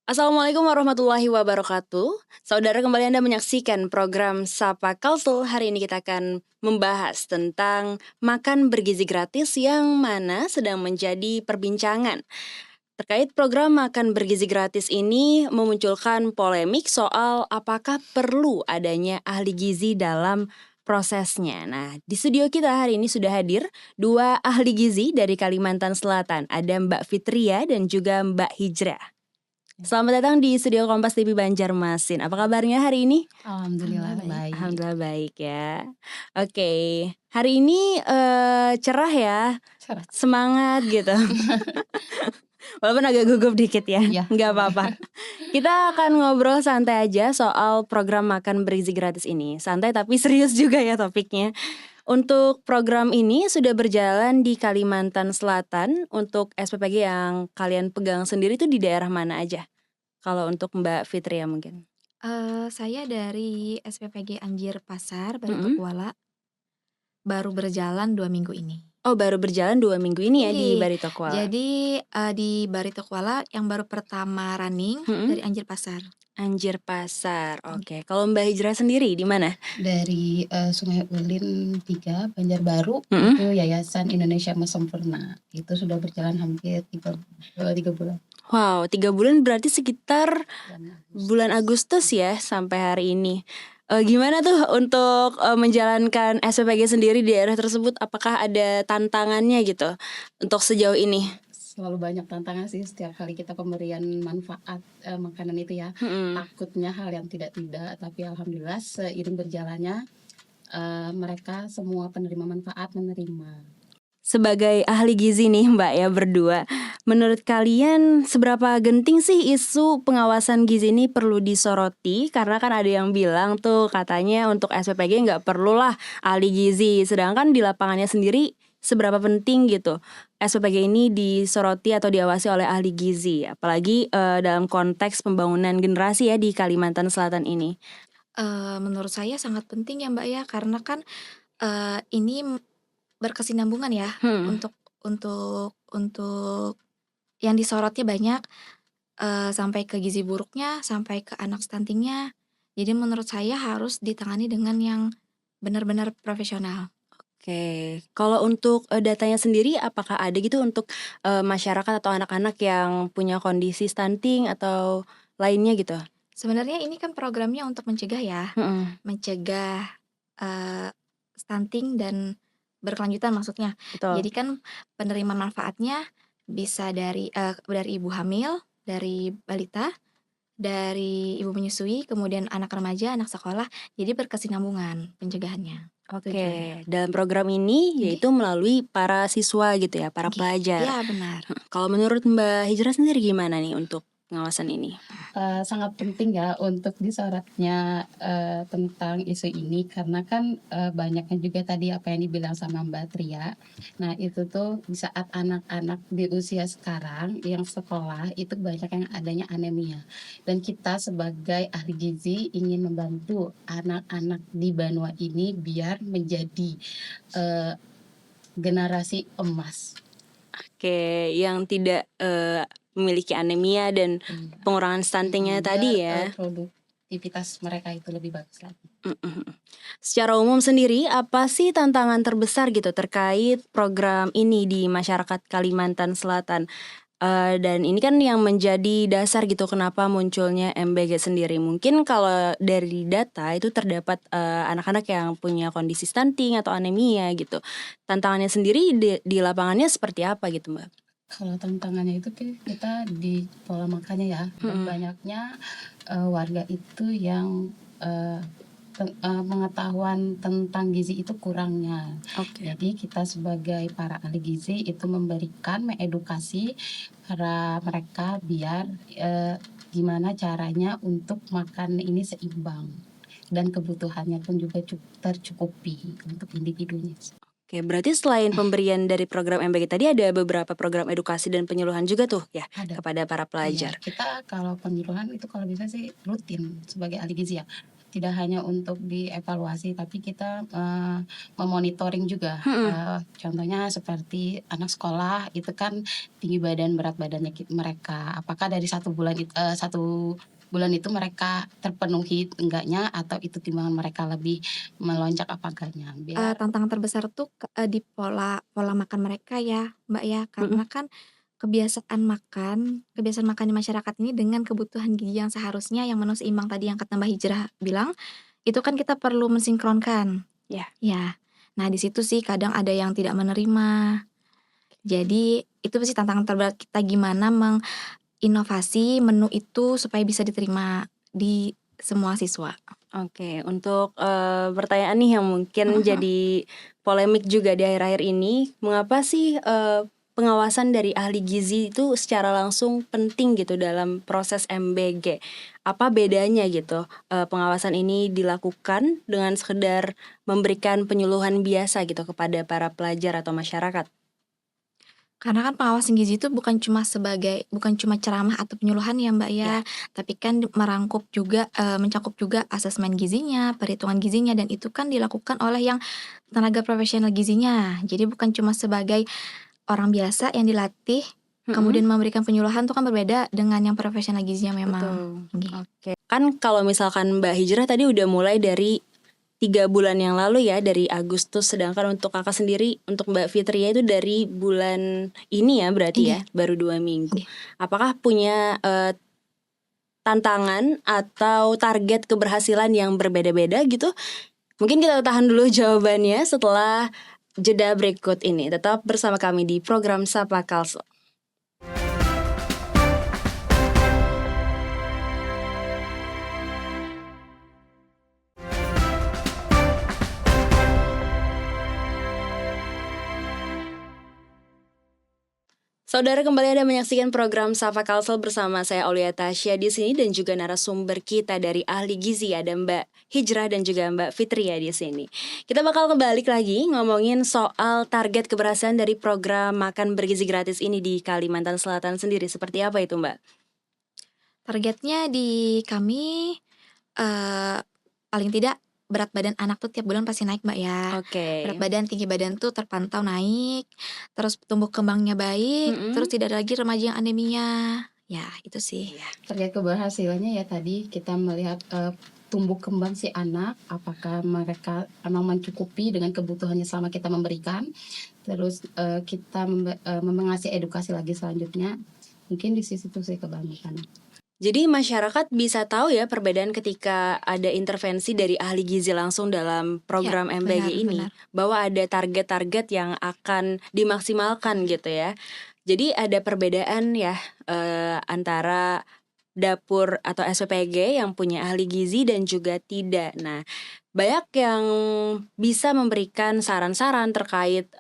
Assalamualaikum warahmatullahi wabarakatuh. Saudara, kembali Anda menyaksikan program Sapa Kalsul. Hari ini kita akan membahas tentang makan bergizi gratis yang mana sedang menjadi perbincangan. Terkait program makan bergizi gratis ini memunculkan polemik soal apakah perlu adanya ahli gizi dalam prosesnya. Nah, di studio kita hari ini sudah hadir dua ahli gizi dari Kalimantan Selatan. Ada Mbak Fitria dan juga Mbak Hijrah. Selamat datang di studio Kompas TV Banjarmasin. Apa kabarnya hari ini? Alhamdulillah baik. Alhamdulillah baik ya. Oke, hari ini cerah ya, Cerah. semangat gitu. Walaupun agak gugup dikit ya, Iya. nggak apa-apa. Kita akan ngobrol santai aja soal program makan bergizi gratis ini. Santai tapi serius juga ya topiknya. Untuk program ini sudah berjalan di Kalimantan Selatan. Untuk SPPG yang kalian pegang sendiri itu di daerah mana aja? Kalau untuk Mbak Fitria mungkin. Saya dari SPPG Anjir Pasar, Mhm. Baritokuala, baru berjalan 2 minggu ini. Oh, baru berjalan 2 minggu ini ya di Iya, Baritokuala. jadi, di Baritokuala yang baru pertama running dari Anjir Pasar. Anjir Pasar, oke. Kalau Mbak Hijrah sendiri di mana? Dari Sungai Ulin 3 Banjarbaru, itu Yayasan Indonesia Mas Sempurna. Itu sudah berjalan hampir 3 bulan. Wow, 3 bulan berarti sekitar bulan Agustus ya sampai hari ini. Gimana tuh untuk menjalankan SPPG sendiri di daerah tersebut? Apakah ada tantangannya gitu untuk sejauh ini? Selalu banyak tantangan sih setiap kali kita pemberian manfaat makanan itu ya. Takutnya hal yang tidak-tidak, tapi alhamdulillah seiring berjalannya mereka semua penerima manfaat menerima. Sebagai ahli gizi nih Mbak ya berdua, menurut kalian seberapa genting sih isu pengawasan gizi ini perlu disoroti? Karena kan ada yang bilang tuh katanya untuk SPPG nggak perlulah ahli gizi, sedangkan di lapangannya sendiri seberapa penting gitu SPPG ini disoroti atau diawasi oleh ahli gizi, apalagi dalam konteks pembangunan generasi ya di Kalimantan Selatan ini. Menurut saya sangat penting ya Mbak ya, karena kan ini berkesinambungan ya untuk yang disorotnya banyak, sampai ke gizi buruknya, sampai ke anak stuntingnya. Jadi menurut saya harus ditangani dengan yang benar-benar profesional. Oke, kalau untuk datanya sendiri apakah ada gitu untuk masyarakat atau anak-anak yang punya kondisi stunting atau lainnya gitu? Sebenarnya ini kan programnya untuk mencegah ya, mencegah stunting dan berkelanjutan maksudnya. Betul. Jadi kan penerima manfaatnya bisa dari ibu hamil, dari balita, dari ibu menyusui, kemudian anak remaja, anak sekolah. Jadi berkesinambungan pencegahannya. Oke, dalam program ini yaitu melalui para siswa gitu ya, para pelajar. Iya benar. Kalau menurut Mbak Hijrah sendiri gimana nih untuk pengawasan ini? Sangat penting ya untuk disorotnya tentang isu ini, karena kan banyaknya juga tadi apa yang dibilang sama Mbak Tria. Nah itu tuh di saat anak-anak di usia sekarang yang sekolah itu banyak yang adanya anemia, dan kita sebagai ahli gizi ingin membantu anak-anak di Banua ini biar menjadi generasi emas. Oke, yang tidak memiliki anemia dan pengurangan stuntingnya tadi ya. Produktivitas mereka itu lebih bagus lagi. Secara umum sendiri, apa sih tantangan terbesar gitu terkait program ini di masyarakat Kalimantan Selatan? Dan ini kan yang menjadi dasar gitu kenapa munculnya MBG sendiri. Mungkin kalau dari data itu terdapat anak-anak yang punya kondisi stunting atau anemia gitu. Tantangannya sendiri di lapangannya seperti apa gitu Mbak? Kalau tantangannya itu kita di pola makannya ya, dan banyaknya warga itu yang pengetahuan tentang gizi itu kurangnya. Jadi kita sebagai para ahli gizi itu mengedukasi para mereka biar gimana caranya untuk makan ini seimbang dan kebutuhannya pun juga tercukupi untuk individunya. Oke, berarti selain pemberian dari program MBG tadi ada beberapa program edukasi dan penyuluhan juga tuh ya kepada para pelajar. Kita kalau penyuluhan itu kalau bisa sih rutin sebagai ahli gizi ya. tidak hanya untuk dievaluasi, tapi kita memonitoring juga. Contohnya seperti anak sekolah itu kan tinggi badan berat badannya mereka. Apakah dari 1 bulan 1 bulan itu mereka terpenuhi enggaknya, atau itu timbangan mereka lebih melonjak apa enggaknya. Biar Tantangan terbesar tuh di pola makan mereka ya, Mbak, ya. Karena kan kebiasaan makan di masyarakat ini dengan kebutuhan gizi yang seharusnya yang menu seimbang tadi yang kata Mbak Hijrah bilang, itu kan kita perlu mensinkronkan. Ya. Ya. Nah, di situ sih kadang ada yang tidak menerima. Jadi itu sih tantangan terberat kita, gimana menginovasi menu itu supaya bisa diterima di semua siswa. Oke, untuk pertanyaan nih yang mungkin jadi polemik juga di akhir-akhir ini, mengapa sih pengawasan dari ahli gizi itu secara langsung penting gitu dalam proses MBG? Apa bedanya gitu pengawasan ini dilakukan dengan sekedar memberikan penyuluhan biasa gitu kepada para pelajar atau masyarakat? Karena kan pengawasan gizi itu bukan cuma ceramah atau penyuluhan ya, Mbak, ya. Tapi kan mencakup juga asesmen gizinya, perhitungan gizinya, dan itu kan dilakukan oleh yang tenaga profesional gizinya. Jadi bukan cuma sebagai orang biasa yang dilatih kemudian memberikan penyuluhan, itu kan berbeda dengan yang profesional gizinya memang. Oke. Kan kalau misalkan Mbak Hijrah tadi udah mulai dari 3 bulan yang lalu ya, dari Agustus, sedangkan untuk kakak sendiri, untuk Mbak Fitria itu dari bulan ini ya berarti ya, baru 2 minggu. Apakah punya tantangan atau target keberhasilan yang berbeda-beda gitu? Mungkin kita tahan dulu jawabannya setelah jeda berikut ini. Tetap bersama kami di program Sapa Kalsel. Saudara, kembali Anda menyaksikan program Sapa Kalsel bersama saya Aulia Tasya di sini, dan juga narasumber kita dari ahli gizi ada Mbak Hijrah dan juga Mbak Fitria di sini. Kita bakal kembali lagi ngomongin soal target keberhasilan dari program makan bergizi gratis ini di Kalimantan Selatan sendiri. Seperti apa itu, Mbak? Targetnya di kami paling tidak berat badan anak tuh tiap bulan pasti naik, Mbak, ya. Berat badan, tinggi badan tuh terpantau naik, terus tumbuh kembangnya baik, terus tidak ada lagi remaja yang anemia. Ya, itu sih. Target keberhasilannya ya tadi kita melihat tumbuh kembang si anak, apakah mereka memang mencukupi dengan kebutuhannya selama kita memberikan. Terus kita mengasih edukasi lagi selanjutnya. Mungkin di sisi itu sih kebanyakan. Jadi masyarakat bisa tahu ya perbedaan ketika ada intervensi dari ahli gizi langsung dalam program MBG ini, bahwa ada target-target yang akan dimaksimalkan gitu ya. Jadi ada perbedaan ya antara dapur atau SPPG yang punya ahli gizi dan juga tidak. Nah, banyak yang bisa memberikan saran-saran terkait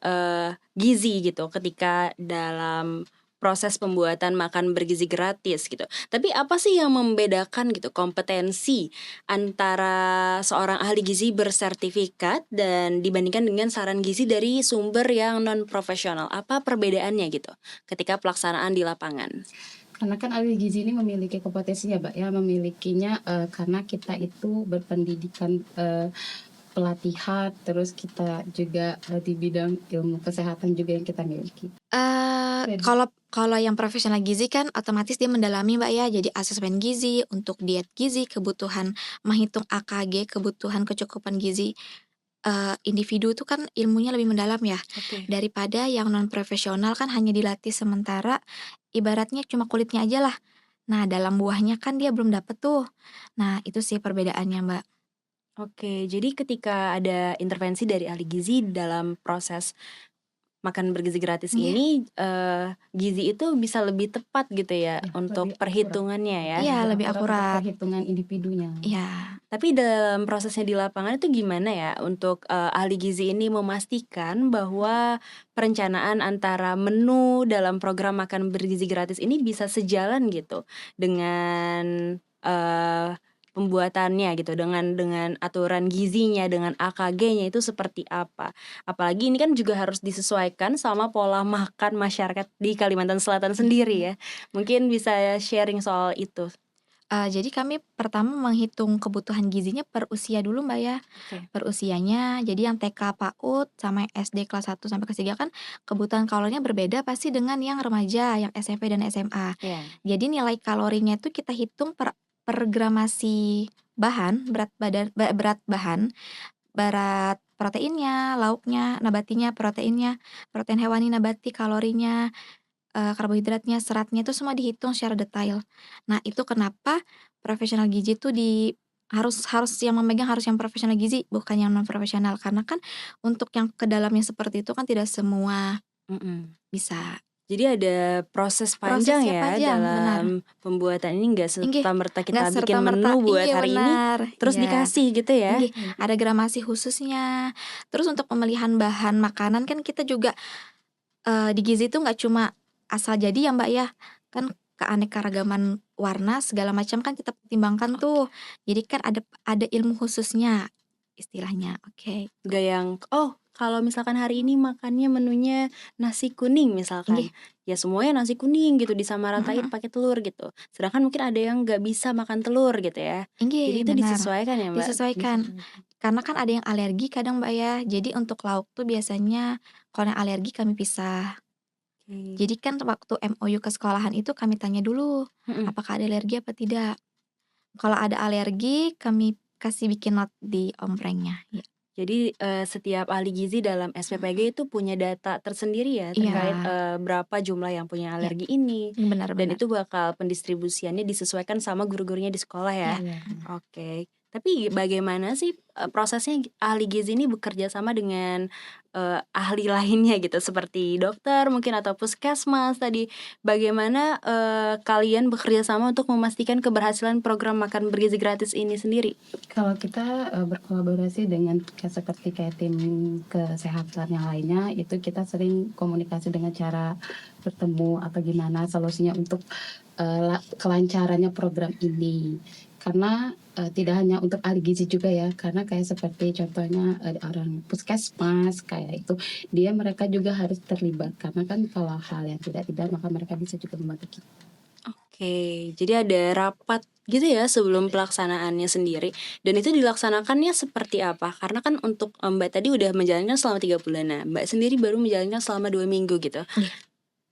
gizi gitu ketika dalam proses pembuatan makan bergizi gratis gitu. Tapi apa sih yang membedakan gitu kompetensi antara seorang ahli gizi bersertifikat dan dibandingkan dengan saran gizi dari sumber yang non profesional? Apa perbedaannya gitu ketika pelaksanaan di lapangan? Karena kan ahli gizi ini memiliki kompetensinya, Mbak, ya, memilikinya karena kita itu berpendidikan pelatihan, terus kita juga di bidang ilmu kesehatan juga yang kita miliki. Kalau yang profesional gizi kan otomatis dia mendalami, Mbak, ya. Jadi asesmen gizi, untuk diet gizi, kebutuhan menghitung AKG, kebutuhan kecukupan gizi individu itu kan ilmunya lebih mendalam ya. Daripada yang non profesional kan hanya dilatih sementara, ibaratnya cuma kulitnya aja lah. Nah, dalam buahnya kan dia belum dapet tuh. Nah, itu sih perbedaannya, Mbak. Oke, jadi ketika ada intervensi dari ahli gizi dalam proses makan bergizi gratis ini, gizi itu bisa lebih tepat gitu ya untuk perhitungannya ya? Iya, lebih akurat. Perhitungan individunya. Iya. Tapi dalam prosesnya di lapangan itu gimana ya untuk ahli gizi ini memastikan bahwa perencanaan antara menu dalam program makan bergizi gratis ini bisa sejalan gitu dengan pembuatannya gitu, dengan aturan gizinya, dengan AKG-nya itu seperti apa? Apalagi ini kan juga harus disesuaikan sama pola makan masyarakat di Kalimantan Selatan sendiri ya. Mungkin bisa sharing soal itu. Jadi kami pertama menghitung kebutuhan gizinya per usia dulu, Mbak, ya. Oke. Per usianya, jadi yang TK, PAUD, sama SD kelas 1 sampai kelas 3 kan kebutuhan kalorinya berbeda pasti dengan yang remaja, yang SMP dan SMA. Iya. Jadi nilai kalorinya itu kita hitung per gramasi bahan, berat bahan, berat proteinnya, lauknya, nabatinya, proteinnya, protein hewani, nabati, kalorinya, karbohidratnya, seratnya itu semua dihitung secara detail. Nah, itu kenapa profesional gizi itu harus harus yang memegang harus yang profesional gizi, bukan yang non profesional. Karena kan untuk yang ke dalamnya seperti itu kan tidak semua Mhm. bisa. Jadi ada proses panjang Prosesnya ya panjang, benar. dalam pembuatan ini, nggak Inggih, serta-merta nggak kita bikin serta-merta menu buat inggih hari ini, benar, terus iya. dikasih gitu ya? Inggih, ada gramasi khususnya. Terus untuk pemilihan bahan makanan kan kita juga, di gizi itu nggak cuma asal jadi ya, Mbak, ya. Kan keanekaragaman warna segala macam kan kita pertimbangkan tuh. Jadi kan ada ilmu khususnya istilahnya, oke. Nggak yang, oh kalau misalkan hari ini makannya menunya nasi kuning Inggih, misalkan, ya semuanya nasi kuning gitu mhm disamaratain mhm, pakai telur gitu. Sedangkan mungkin ada yang nggak bisa makan telur gitu ya. Jadi inggih, itu benar, disesuaikan ya Mbak? disesuaikan. Karena kan ada yang alergi kadang, Mbak, ya. Jadi untuk lauk tuh biasanya kalau yang alergi kami pisah. Oke. Jadi kan waktu MOU ke sekolahan itu kami tanya dulu, Mhm. apakah ada alergi apa tidak. Kalau ada alergi, kami kasih bikin not di omprengnya, ya. Jadi, setiap ahli gizi dalam SPPG itu punya data tersendiri ya Iya, terkait, berapa jumlah yang punya iya, alergi ini, benar dan benar. itu bakal pendistribusiannya disesuaikan sama guru-gurunya di sekolah ya? Iya, Iya. Oke. Tapi bagaimana sih, prosesnya ahli gizi ini bekerja sama dengan, ahli lainnya gitu seperti dokter mungkin atau puskesmas tadi. Bagaimana, kalian bekerja sama untuk memastikan keberhasilan program makan bergizi gratis ini sendiri? Kalau kita, berkolaborasi dengan seperti kayak tim kesehatan yang lainnya, itu kita sering komunikasi dengan cara bertemu atau gimana solusinya untuk, kelancarannya program ini. Karena, tidak hanya untuk ahli gizi juga ya, karena kayak seperti contohnya, orang puskesmas kayak itu, mereka juga harus terlibat karena kan kalau hal yang tidak maka mereka bisa juga membantu kita. Oke, jadi ada rapat gitu ya sebelum pelaksanaannya sendiri, dan itu dilaksanakannya seperti apa? Karena kan untuk, Mbak tadi udah menjalankan selama 3 bulan, nah Mbak sendiri baru menjalankan selama 2 minggu gitu. Iya.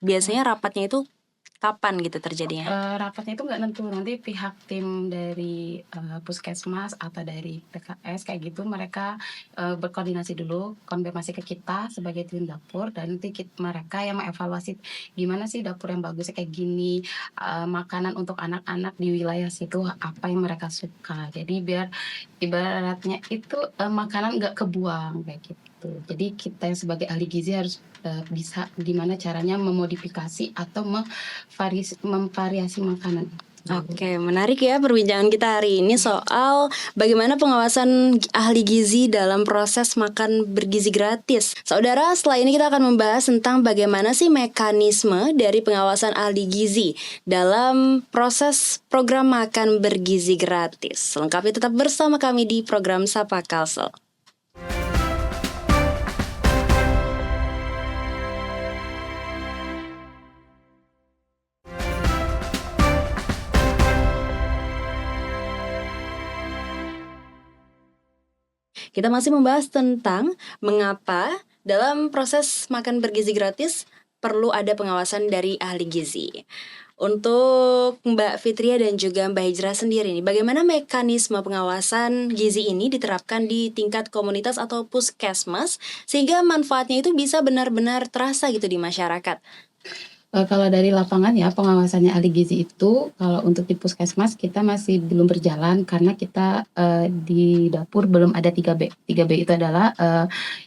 Biasanya rapatnya itu kapan gitu terjadinya? Rapatnya itu nggak nentu, nanti pihak tim dari, puskesmas atau dari PKS kayak gitu mereka, berkoordinasi dulu, konfirmasi ke kita sebagai tim dapur dan nanti mereka yang mengevaluasi, gimana sih dapur yang bagusnya kayak gini, makanan untuk anak-anak di wilayah situ apa yang mereka suka. Jadi biar ibaratnya itu, makanan nggak kebuang kayak gitu. Jadi kita yang sebagai ahli gizi harus, bisa gimana caranya memodifikasi atau memvariasi makanan itu. Oke, menarik ya perbincangan kita hari ini soal bagaimana pengawasan ahli gizi dalam proses makan bergizi gratis. Saudara, setelah ini kita akan membahas tentang bagaimana sih mekanisme dari pengawasan ahli gizi dalam proses program makan bergizi gratis. Lengkapnya tetap bersama kami di program Sapa Kalsel. Kita masih membahas tentang mengapa dalam proses makan bergizi gratis perlu ada pengawasan dari ahli gizi. Untuk Mbak Fitria dan juga Mbak Hijrah sendiri nih, bagaimana mekanisme pengawasan gizi ini diterapkan di tingkat komunitas atau puskesmas sehingga manfaatnya itu bisa benar-benar terasa gitu di masyarakat? Kalau dari lapangan ya pengawasannya ahli gizi itu, kalau untuk di puskesmas kita masih belum berjalan karena kita, di dapur belum ada 3B. 3B itu adalah,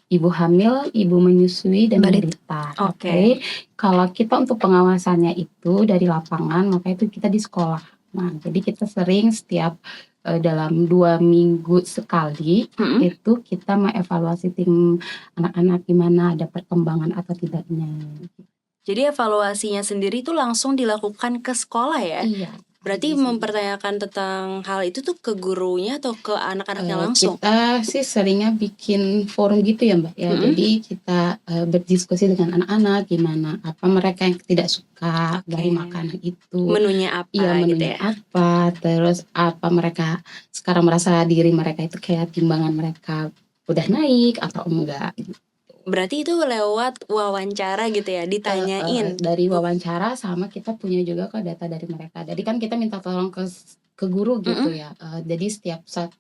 ibu hamil, ibu menyusui, dan balita. Oke. Kalau kita untuk pengawasannya itu dari lapangan, maka itu kita di sekolah. Nah, jadi kita sering setiap, dalam 2 minggu sekali, itu kita mengevaluasi tim anak-anak gimana ada perkembangan atau tidaknya. Jadi evaluasinya sendiri itu langsung dilakukan ke sekolah ya? Iya. Berarti Gizi. mempertanyakan tentang hal itu tuh ke gurunya atau ke anak-anaknya langsung? Kita sih seringnya bikin forum gitu ya Mbak ya. Mm-mm. Jadi kita berdiskusi dengan anak-anak gimana apa mereka yang tidak suka Oke. dari makanan itu. Menunya apa Iya gitu menunya ya? apa, terus apa mereka sekarang merasa diri mereka itu kayak timbangan mereka udah naik atau enggak. Berarti itu lewat wawancara gitu ya, ditanyain. Dari wawancara sama kita punya juga kok data dari mereka. Jadi kan kita minta tolong ke guru gitu ya. Jadi setiap 1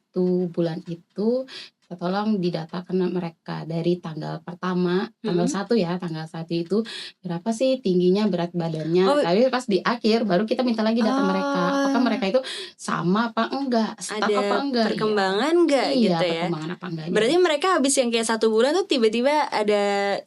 bulan itu kita tolong didatakan mereka dari tanggal pertama, tanggal 1 ya, tanggal 1 itu berapa sih tingginya, berat badannya. Oh. Tapi pas di akhir baru kita minta lagi data mereka. Apakah Oh. mereka itu sama apa enggak, stuck apa Ada enggak. perkembangan nggak Iya, gitu ya? perkembangan apa enggaknya. Berarti mereka habis yang kayak 1 bulan tuh tiba-tiba ada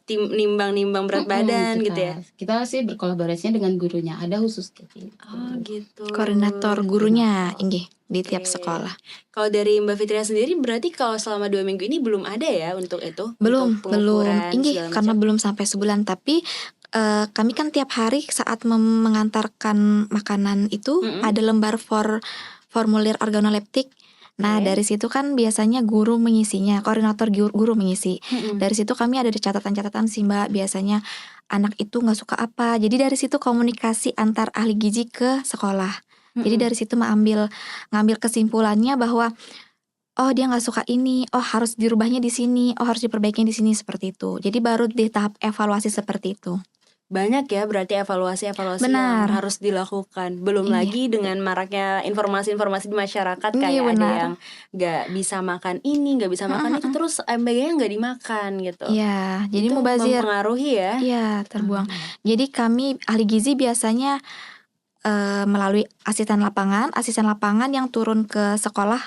nimbang-nimbang berat badan gitu ya? Kita sih berkolaborasinya dengan gurunya, ada khusus kayak gitu. Oh gitu. Koordinator gurunya inggih di tiap Oke. sekolah. Kalau dari Mbak Fitria sendiri berarti kalau selama 2 minggu ini belum ada ya untuk itu? Belum, untuk pengukuran inggih segala karena macam? belum sampai sebulan, tapi kami kan tiap hari saat mengantarkan makanan itu ada lembar formulir organoleptik. Nah, Oke. dari situ kan biasanya guru mengisinya, koordinator guru mengisi. Dari situ kami ada catatan-catatan sih Mbak, biasanya anak itu nggak suka apa. Jadi dari situ komunikasi antar ahli gizi ke sekolah. Jadi dari situ ngambil kesimpulannya bahwa oh dia nggak suka ini, oh harus dirubahnya di sini, oh harus diperbaiki di sini, seperti itu. Jadi baru di tahap evaluasi seperti itu. Banyak ya berarti evaluasi-evaluasi yang Benar. harus dilakukan. Belum Iya. lagi dengan maraknya informasi-informasi di masyarakat Iya, kayak ada benar. yang nggak bisa makan ini, nggak bisa makan itu, terus MBG-nya nggak dimakan gitu. Iya, jadi Itu mubazir. mempengaruhi ya? Iya, terbuang. Jadi kami ahli gizi biasanya melalui asisten lapangan yang turun ke sekolah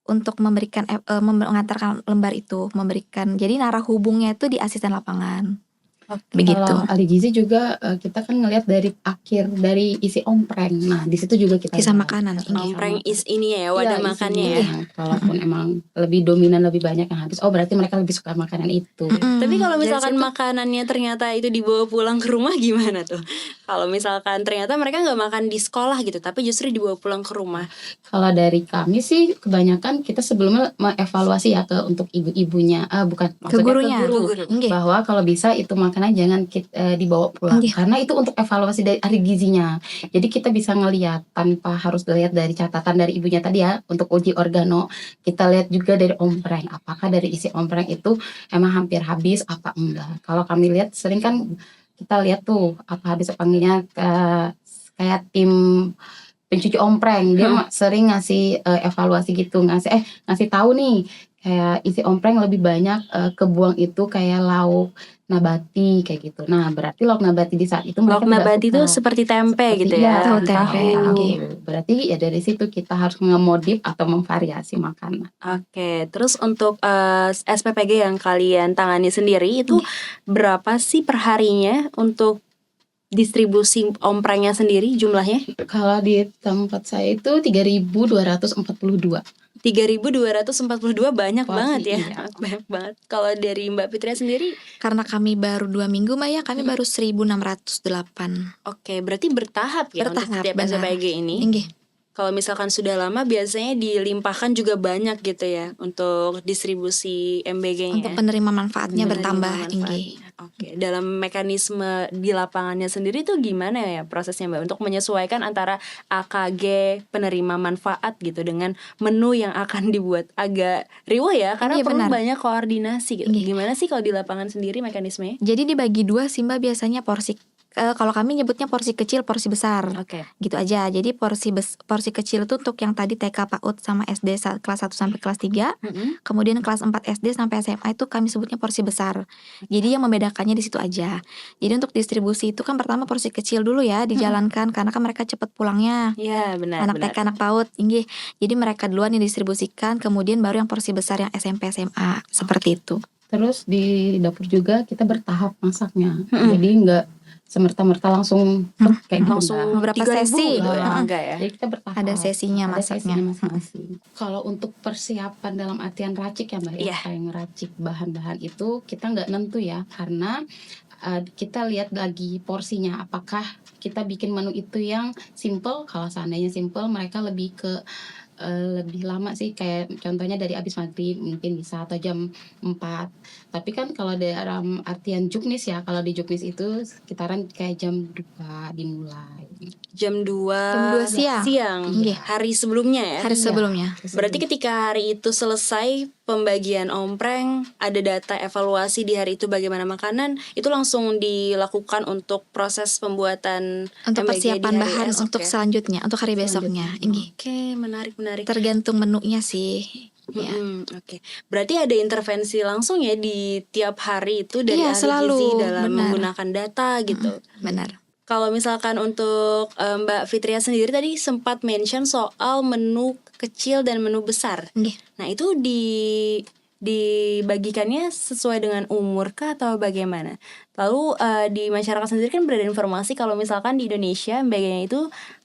untuk memberikan mengantarkan lembar itu, memberikan. Jadi narah hubungnya itu di asisten lapangan. Begitu. Kalau ahli gizi juga kita kan ngelihat dari akhir dari isi ompreng. Nah, di situ juga kita Sisa lihat. makanan, inggih. Ompreng ini ya, wadah Iya, makannya isinya. ya. Kalaupun emang lebih dominan, lebih banyak yang habis, oh berarti mereka lebih suka makanan itu. Tapi kalau Dari misalkan situ- makanannya ternyata itu dibawa pulang ke rumah gimana tuh? Kalau misalkan ternyata mereka nggak makan di sekolah gitu, tapi justru dibawa pulang ke rumah. Kalau dari kami sih kebanyakan kita sebelumnya mengevaluasi ya untuk ibu-ibunya, bukan ke maksudnya gurunya, ke guru. inggih. Bahwa kalau bisa itu makanan jangan dibawa pulang, Inggih. karena itu untuk evaluasi dari ahli gizinya. Jadi kita bisa ngelihat tanpa harus dilihat dari catatan dari ibunya tadi ya. Untuk uji organo kita lihat juga dari ompreng, apakah dari isi ompreng itu emang hampir habis apa enggak. Kalau kami lihat sering kan kita lihat tuh apa habis apa enggaknya, kayak tim pencuci ompreng dia sering ngasih evaluasi gitu, ngasih tahu nih kayak isi ompreng lebih banyak kebuang itu kayak lauk nabati kayak gitu. Nah, berarti lauk nabati di saat itu mereka Lauk tidak nabati itu suka. seperti tempe Seperti gitu iya, ya, tahu tempe, tahu. inggih. Berarti ya dari situ kita harus ngemodif atau memvariasi makanan. Oke, terus untuk SPPG yang kalian tangani sendiri itu berapa sih perharinya untuk distribusi omprengnya sendiri jumlahnya? Kalau di tempat saya itu 3.242. 3.242 banyak Porsi, banget ya. iya. Banyak banget. Kalau dari Mbak Fitria sendiri, Karena kami baru 2 minggu Mbak ya, kami baru 1.608. oke, berarti bertahap ya untuk Bertahap, setiap benar. SPPG ini. Inggih. Kalau misalkan sudah lama biasanya dilimpahkan juga banyak gitu ya untuk distribusi MBG-nya. Untuk penerima manfaatnya Penerima bertambah, manfaatnya. inggih. Oke, dalam mekanisme di lapangannya sendiri tuh gimana ya prosesnya Mbak untuk menyesuaikan antara AKG penerima manfaat gitu dengan menu yang akan dibuat? Agak riwah ya karena Iya, perlu benar. banyak koordinasi gitu. Inggih. Gimana sih kalau di lapangan sendiri mekanismenya? Jadi dibagi 2 sih Mbak biasanya porsi. Kalau kami nyebutnya porsi kecil, porsi besar. Oke. Gitu aja. Jadi porsi kecil itu untuk yang tadi TK, PAUD sama SD kelas 1 sampai kelas 3. Kemudian kelas 4 SD sampai SMA itu kami sebutnya porsi besar. Jadi yang membedakannya di situ aja. Jadi untuk distribusi itu kan pertama porsi kecil dulu ya dijalankan karena kan mereka cepat pulangnya. Iya, benar. Anak TK, anak PAUD, inggih. Jadi mereka duluan yang distribusikan, kemudian baru yang porsi besar yang SMP, SMA, seperti itu. Terus di dapur juga kita bertahap masaknya. Jadi enggak semerta-merta langsung kayak gitu Langsung enggak. Beberapa 3.000 sesi, gitu ya? Heeh. Enggak ya? Jadi kita bertahap. ada sesinya Ada masaknya. sesinya masing-masing. Kalau untuk persiapan dalam artian racik ya Mbak ya, Iya. kayak ngeracik bahan-bahan itu kita nggak nentu ya, karena kita lihat lagi porsinya. Apakah kita bikin menu itu yang simple? Kalau seandainya simple, mereka lebih ke lebih lama sih, kayak contohnya dari habis maghrib mungkin bisa atau jam 4. Tapi kan kalau dalam artian juknis ya, kalau di juknis itu sekitaran kayak jam 2 dimulai. Jam 2 Jam 2 siang. siang, Iya. hari sebelumnya ya? Hari Iya. sebelumnya. Berarti ketika hari itu selesai pembagian ompreng, ada data evaluasi di hari itu bagaimana makanan, itu langsung dilakukan untuk proses pembuatan Untuk MBG di persiapan hari bahan esok untuk ya? selanjutnya, untuk hari besoknya. Inggih. Oke, menarik. Tergantung menunya sih. Ya. Oke. Berarti ada intervensi langsung ya di tiap hari itu dari Iya, ahli selalu. gizi dalam Benar. menggunakan data gitu. Benar. Kalau misalkan untuk Mbak Fitria sendiri tadi sempat mention soal menu kecil dan menu besar. Inggih. Nah, itu dibagikannya sesuai dengan umur kah atau bagaimana? Lalu di masyarakat sendiri kan beredar informasi kalau misalkan di Indonesia MBG-nya itu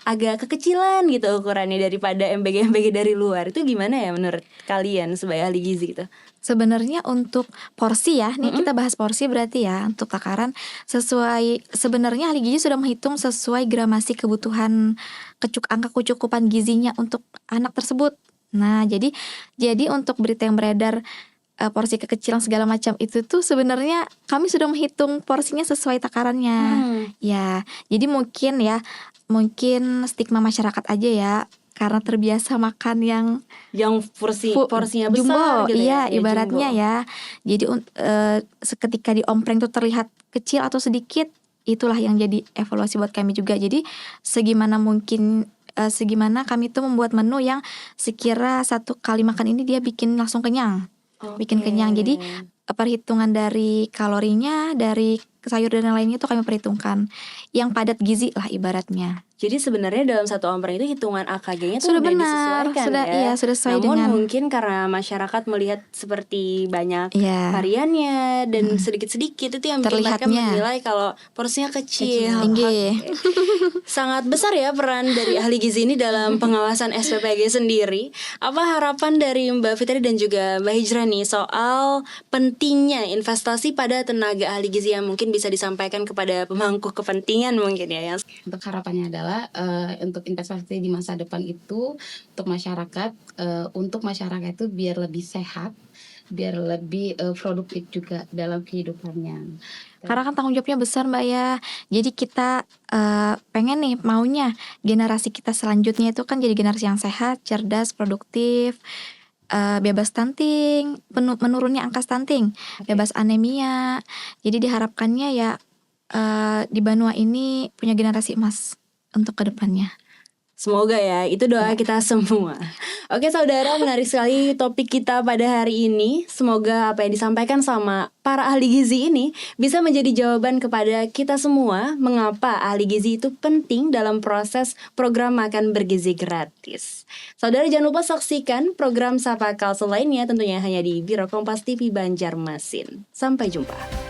agak kekecilan gitu ukurannya daripada MBG dari luar. Itu gimana ya menurut kalian sebagai ahli gizi gitu? Sebenarnya untuk porsi ya, nih kita bahas porsi berarti ya, untuk takaran sesuai, sebenarnya ahli gizi sudah menghitung sesuai gramasi kebutuhan angka kecukupan gizinya untuk anak tersebut. Nah, jadi untuk berita yang beredar porsi kekecilan segala macam itu tuh sebenarnya kami sudah menghitung porsinya sesuai takarannya. Ya, jadi mungkin stigma masyarakat aja ya, karena terbiasa makan yang porsinya jumbo, besar gitu iya, ya? ibaratnya Jumbo. ya. Jadi seketika di ompreng tuh terlihat kecil atau sedikit, itulah yang jadi evaluasi buat kami juga. Jadi segimana kami tuh membuat menu yang sekira satu kali makan ini dia bikin langsung kenyang. Bikin kenyang. Jadi perhitungan dari kalorinya, dari sayur dan yang lainnya itu kami perhitungkan yang padat gizi lah ibaratnya. Jadi sebenarnya dalam satu ompreng itu hitungan AKG-nya tuh Sudah udah benar, disesuaikan sudah, ya. iya, sudah sesuai Namun dengan mungkin karena masyarakat melihat seperti banyak Iya. variannya dan sedikit-sedikit itu yang bikin mereka Terlihatnya. menilai kalau porsinya kecil. Tinggi. Sangat besar ya peran dari ahli gizi ini dalam pengawasan SPPG sendiri. Apa harapan dari Mbak Fitri dan juga Mbak Hijrah nih soal pentingnya investasi pada tenaga ahli gizi yang mungkin bisa disampaikan kepada pemangku kepentingan mungkin ya? Untuk harapannya adalah untuk investasi di masa depan itu untuk masyarakat itu biar lebih sehat, biar lebih produktif juga dalam kehidupannya. Karena kan tanggung jawabnya besar Mbak ya. Jadi kita pengen nih, maunya generasi kita selanjutnya itu kan jadi generasi yang sehat, cerdas, produktif, bebas stunting, menurunnya angka stunting, bebas anemia. Jadi diharapkannya ya di Banua ini punya generasi emas untuk kedepannya. Semoga ya, itu doa kita semua. Oke saudara, menarik sekali topik kita pada hari ini. Semoga apa yang disampaikan sama para ahli gizi ini bisa menjadi jawaban kepada kita semua mengapa ahli gizi itu penting dalam proses program makan bergizi gratis. Saudara jangan lupa saksikan program Sapa Kalsel lainnya tentunya hanya di Biro Kompas TV Banjarmasin. Sampai jumpa.